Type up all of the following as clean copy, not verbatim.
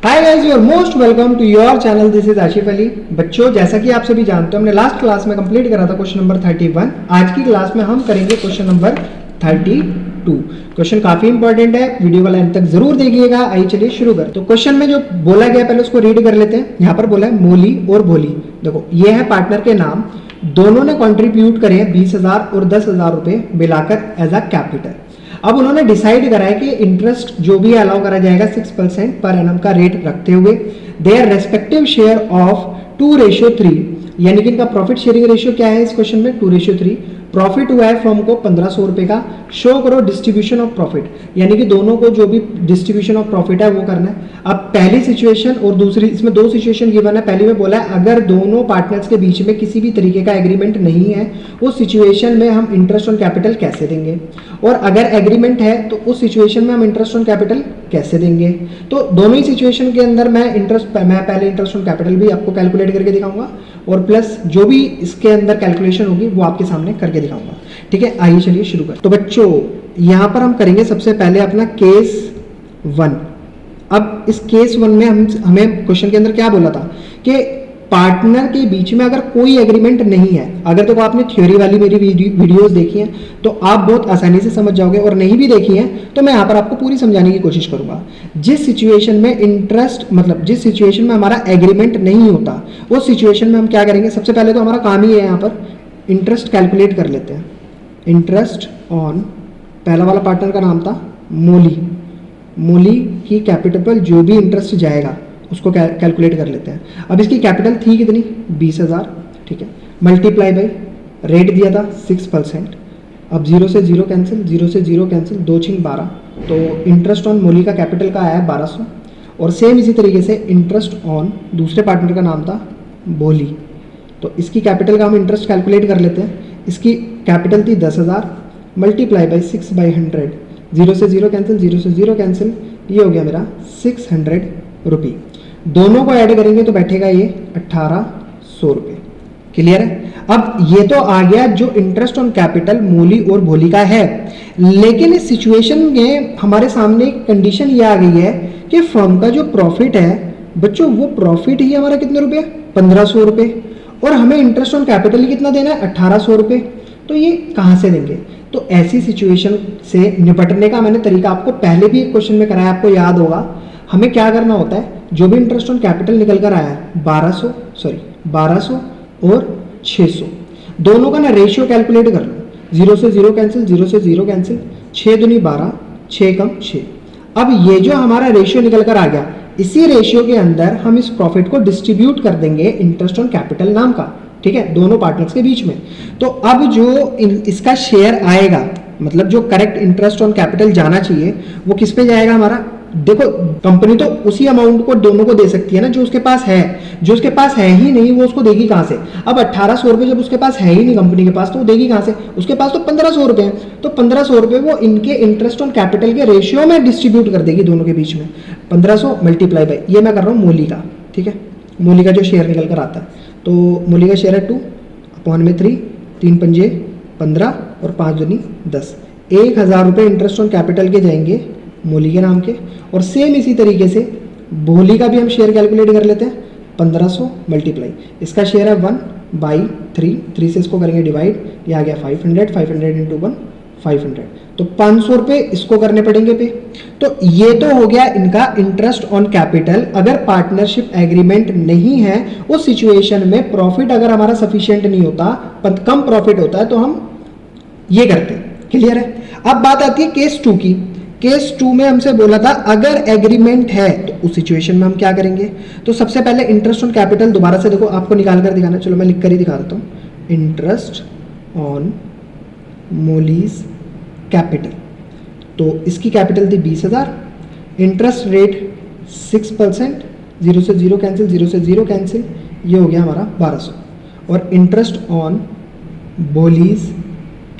Hi guys, you are most welcome to your channel. This is Asif Ali. बच्चों, जैसा कि आप सभी जानते हो, हमने लास्ट क्लास में कंप्लीट करा था क्वेश्चन नंबर 31। आज की क्लास में हम करेंगे क्वेश्चन नंबर 32। क्वेश्चन काफी इंपॉर्टेंट है, वीडियो वाला एंड तक जरूर देखिएगा। आइए चलिए शुरू करें। तो क्वेश्चन में जो बोला गया पहले उसको रीड कर लेते हैं। यहाँ पर बोला है मोली और भोली। देखो, ये है पार्टनर के नाम, दोनों ने कॉन्ट्रीब्यूट करे 20,000 और 10,000 रुपए मिलाकर एज अ कैपिटल। अब उन्होंने डिसाइड करा है कि इंटरेस्ट जो भी अलाउ करा जाएगा 6% पर एनम का रेट रखते हुए देयर रेस्पेक्टिव शेयर ऑफ 2:3, यानी कि इनका प्रॉफिट शेयरिंग रेशियो क्या है इस क्वेश्चन में 2:3। प्रॉफिट हुआ है फर्म को 1500 रुपए का। शो करो डिस्ट्रीब्यूशन ऑफ प्रॉफिट, यानी कि दोनों को जो भी डिस्ट्रीब्यूशन ऑफ प्रॉफिट है वो करना है। अब पहली सिचुएशन और दूसरी, इसमें दो सिचुएशन गिवन है। पहली में बोला है अगर दोनों पार्टनर्स के बीच में किसी भी तरीके का एग्रीमेंट नहीं है उस सिचुएशन में हम इंटरेस्ट ऑन कैपिटल कैसे देंगे, और अगर एग्रीमेंट है तो उस सिचुएशन में हम इंटरेस्ट ऑन कैपिटल कैसे देंगे। तो दोनों ही सिचुएशन के अंदर मैं पहले इंटरेस्ट ऑन कैपिटल भी आपको कैलकुलेट करके दिखाऊंगा और प्लस जो भी इसके अंदर कैलकुलेशन होगी वो आपके सामने करके दिखाऊंगा। ठीक है, आइए चलिए शुरू करें। तो बच्चों, यहां पर हम करेंगे सबसे पहले अपना केस 1। अब इस केस 1 में हमें क्वेश्चन के अंदर क्या बोला था कि पार्टनर के बीच में अगर कोई एग्रीमेंट नहीं है, अगर तो आपने थ्योरी वाली मेरी वीडियोस देखी हैं तो आप बहुत आसानी से समझ जाओगे, और नहीं भी देखी हैं तो मैं यहाँ पर आपको पूरी समझाने की कोशिश करूंगा। जिस सिचुएशन में जिस सिचुएशन में हमारा एग्रीमेंट नहीं होता उस सिचुएशन में हम क्या करेंगे, सबसे पहले तो हमारा काम ही है यहाँ पर इंटरेस्ट कैलकुलेट कर लेते हैं। इंटरेस्ट ऑन, पहला वाला पार्टनर का नाम था मोली की कैपिटल पर जो भी इंटरेस्ट जाएगा उसको कैलकुलेट कर लेते हैं। अब इसकी कैपिटल थी कितनी, 20,000। ठीक है, मल्टीप्लाई बाई रेट दिया था 6%। अब 0 से 0 कैंसिल, 0 से 0 कैंसिल, 2 6 12। तो इंटरेस्ट ऑन मोली का कैपिटल का आया है 1200। और सेम इसी तरीके से इंटरेस्ट ऑन दूसरे पार्टनर का नाम था भोली, तो इसकी कैपिटल का हम इंटरेस्ट कैलकुलेट कर लेते हैं। इसकी कैपिटल थी 10,000 मल्टीप्लाई बाई 6/100। 0 से 0 कैंसिल, 0 से 0 कैंसिल, ये हो गया मेरा 600 रुपये। दोनों को ऐड करेंगे तो बैठेगा ये 1800 रुपये। क्लियर है। अब ये तो आ गया जो इंटरेस्ट ऑन कैपिटल मोली और भोली का है, लेकिन इस सिचुएशन में हमारे सामने कंडीशन ये आ गई है कि फर्म का जो प्रॉफिट है बच्चों, वो प्रॉफिट ही हमारा कितने रुपये, 1500 रुपये, और हमें इंटरेस्ट ऑन कैपिटल ही कितना देना है, 1800 रुपये। तो ये कहाँ से देंगे। तो ऐसी सिचुएशन से निपटने का मैंने तरीका आपको पहले भी एक क्वेश्चन में कराया, आपको याद होगा। हमें क्या करना होता है, जो भी इंटरेस्ट ऑन कैपिटल निकल कर आया है 1200 और 600, दोनों का ना रेशियो कैलकुलेट कर लो। 0 से 0 कैंसिल, 0 से 0 कैंसिल, 6 दूनी 12, 6 कम 6। अब ये जो हमारा रेशियो निकल कर आ गया, इसी रेशियो के अंदर हम इस प्रॉफिट को डिस्ट्रीब्यूट कर देंगे इंटरेस्ट ऑन कैपिटल नाम का। ठीक है, दोनों पार्टनर्स के बीच में। तो अब जो इसका शेयर आएगा, मतलब जो करेक्ट इंटरेस्ट ऑन कैपिटल जाना चाहिए वो किस पे जाएगा हमारा। देखो, कंपनी तो उसी अमाउंट को दोनों को दे सकती है ना जो उसके पास है। जो उसके पास है ही नहीं वो उसको देगी कहां से। अब 1800 रुपये जब उसके पास है ही नहीं कंपनी के पास, तो वो देगी कहां से। उसके पास तो 1500 रुपये हैं, तो 1500 रुपये वो इनके इंटरेस्ट ऑन कैपिटल के रेशियो में डिस्ट्रीब्यूट कर देगी दोनों के बीच में। 1500 मल्टीप्लाई बाई, ये मैं कर रहा हूँ मोली का। ठीक है, मोली का जो शेयर निकल कर आता है, तो मोली का शेयर है 2/3, 3 पंजे 15 और 5 दूनी 10। 1000 रुपये इंटरेस्ट ऑन कैपिटल के जाएंगे मोली के नाम के। और सेम इसी तरीके से भोली का भी हम शेयर कैलकुलेट कर लेते हैं। 1500 मल्टीप्लाई, इसका शेयर है 1/3, 3 से इसको करेंगे डिवाइड, ये आ गया 500, 500 इंटू 1 500, तो 500 रुपये इसको करने पड़ेंगे पे। तो ये तो हो गया इनका इंटरेस्ट ऑन कैपिटल। अगर पार्टनरशिप एग्रीमेंट नहीं है उस सिचुएशन में प्रॉफिट अगर हमारा सफिशिएंट नहीं होता, कम प्रॉफिट होता है, तो हम ये करते हैं। क्लियर है। अब बात आती है केस 2 की। केस 2 में हमसे बोला था अगर एग्रीमेंट है तो उस सिचुएशन में हम क्या करेंगे। तो सबसे पहले इंटरेस्ट ऑन कैपिटल दोबारा से देखो, आपको निकाल कर दिखाना, चलो मैं लिख कर ही दिखा देता हूँ। इंटरेस्ट ऑन मोलीज कैपिटल, तो इसकी कैपिटल थी 20,000, इंटरेस्ट रेट 6%, 0 से 0 कैंसिल, 0 से 0 कैंसिल, ये हो गया हमारा 1200। और इंटरेस्ट ऑन बोलीज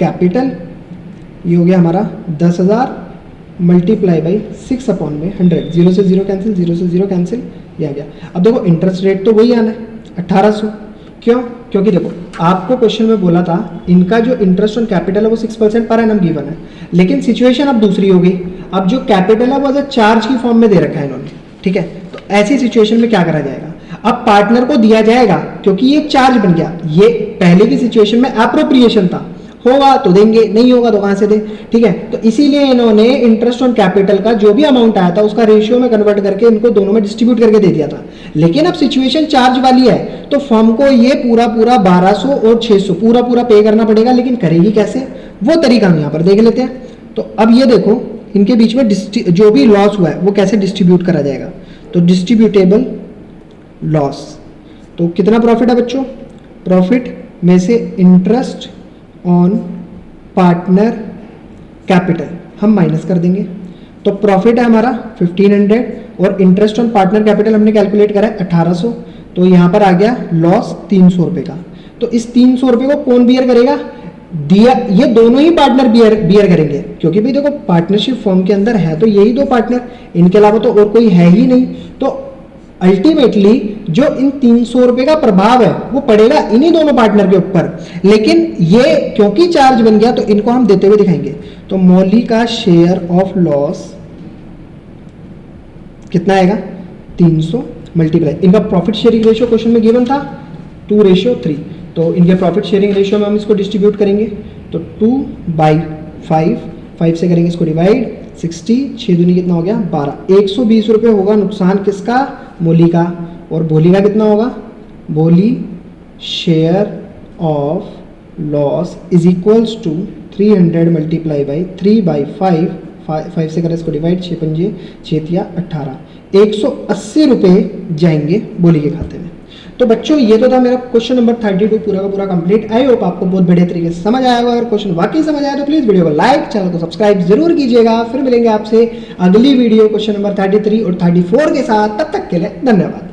कैपिटल, ये हो गया हमारा 10,000 मल्टीप्लाई बाई 6/100। 0 से 0 कैंसिल, 0 से 0 कैंसिल, ये आ गया। अब देखो इंटरेस्ट रेट तो वही आना है 1800। क्यों, क्योंकि देखो आपको क्वेश्चन में बोला था इनका जो इंटरेस्ट ऑन कैपिटल है वो 6% पर एनम गिवन है, लेकिन सिचुएशन अब दूसरी हो गई। अब जो कैपिटल है वो एज चार्ज की फॉर्म में दे रखा है इन्होंने। ठीक है, तो ऐसी सिचुएशन में क्या करा जाएगा, अब पार्टनर को दिया जाएगा क्योंकि ये चार्ज बन गया, ये पहले की सिचुएशन में एप्रोप्रिएशन था, होगा तो देंगे, नहीं होगा तो कहां से दे, ठीक है। तो इसीलिए इन्होंने इंटरेस्ट ऑन कैपिटल का जो भी अमाउंट आया था उसका रेशियो में कन्वर्ट करके इनको दोनों में डिस्ट्रीब्यूट करके दे दिया था। लेकिन अब सिचुएशन चार्ज वाली है तो फर्म को ये पूरा 1200 और 600 पूरा पे करना पड़ेगा, लेकिन करेगी कैसे, वो तरीका हम यहाँ पर देख लेते हैं। तो अब ये देखो इनके बीच में जो भी लॉस हुआ है वो कैसे डिस्ट्रीब्यूट करा जाएगा, तो डिस्ट्रीब्यूटेबल लॉस। तो कितना प्रॉफिट है बच्चों, प्रॉफिट में से इंटरेस्ट ऑन पार्टनर कैपिटल हम माइनस कर देंगे। तो प्रॉफिट है हमारा 1500 और इंटरेस्ट ऑन पार्टनर कैपिटल हमने कैलकुलेट करा है 1800, तो यहाँ पर आ गया लॉस 300 रुपये का। तो इस 300 रुपये को कौन बियर करेगा, दिया, ये दोनों ही पार्टनर बियर करेंगे, क्योंकि भाई देखो पार्टनरशिप फॉर्म के अंदर है तो यही दो पार्टनर, इनके अलावा तो और कोई है ही नहीं। तो अल्टीमेटली जो इन 300 रुपए का प्रभाव है वो पड़ेगा इन्हीं दोनों पार्टनर के ऊपर, लेकिन ये क्योंकि चार्ज बन गया तो इनको हम देते हुए दिखाएंगे। तो मौली का शेयर ऑफ लॉस कितना आएगा, 300 मल्टीप्लाई, इनका प्रॉफिट शेयरिंग रेशियो क्वेश्चन में गिवन था 2:3, तो इनके प्रॉफिट शेयरिंग रेशियो में हम इसको डिस्ट्रीब्यूट करेंगे। तो 2/5, 5 से करेंगे इसको डिवाइड, 60, 6 दूनी कितना हो गया 12, 120 रुपये होगा नुकसान किसका, मोली का, और भोली का कितना होगा, Bholi share of loss is equals to 300 multiply by 3/5, 5 से करें इसको डिवाइड, 6 पंजे 6 या 18, 180 रुपये जाएंगे बोली के खाते में। तो बच्चों ये तो था मेरा क्वेश्चन नंबर 32 पूरा का पूरा कंप्लीट। आई होप आपको बहुत बढ़िया तरीके से समझ आया होगा। अगर क्वेश्चन वाकई समझ आया तो प्लीज वीडियो को लाइक, चैनल को सब्सक्राइब जरूर कीजिएगा। फिर मिलेंगे आपसे अगली वीडियो क्वेश्चन नंबर 33 और 34 के साथ, तब तक के लिए धन्यवाद।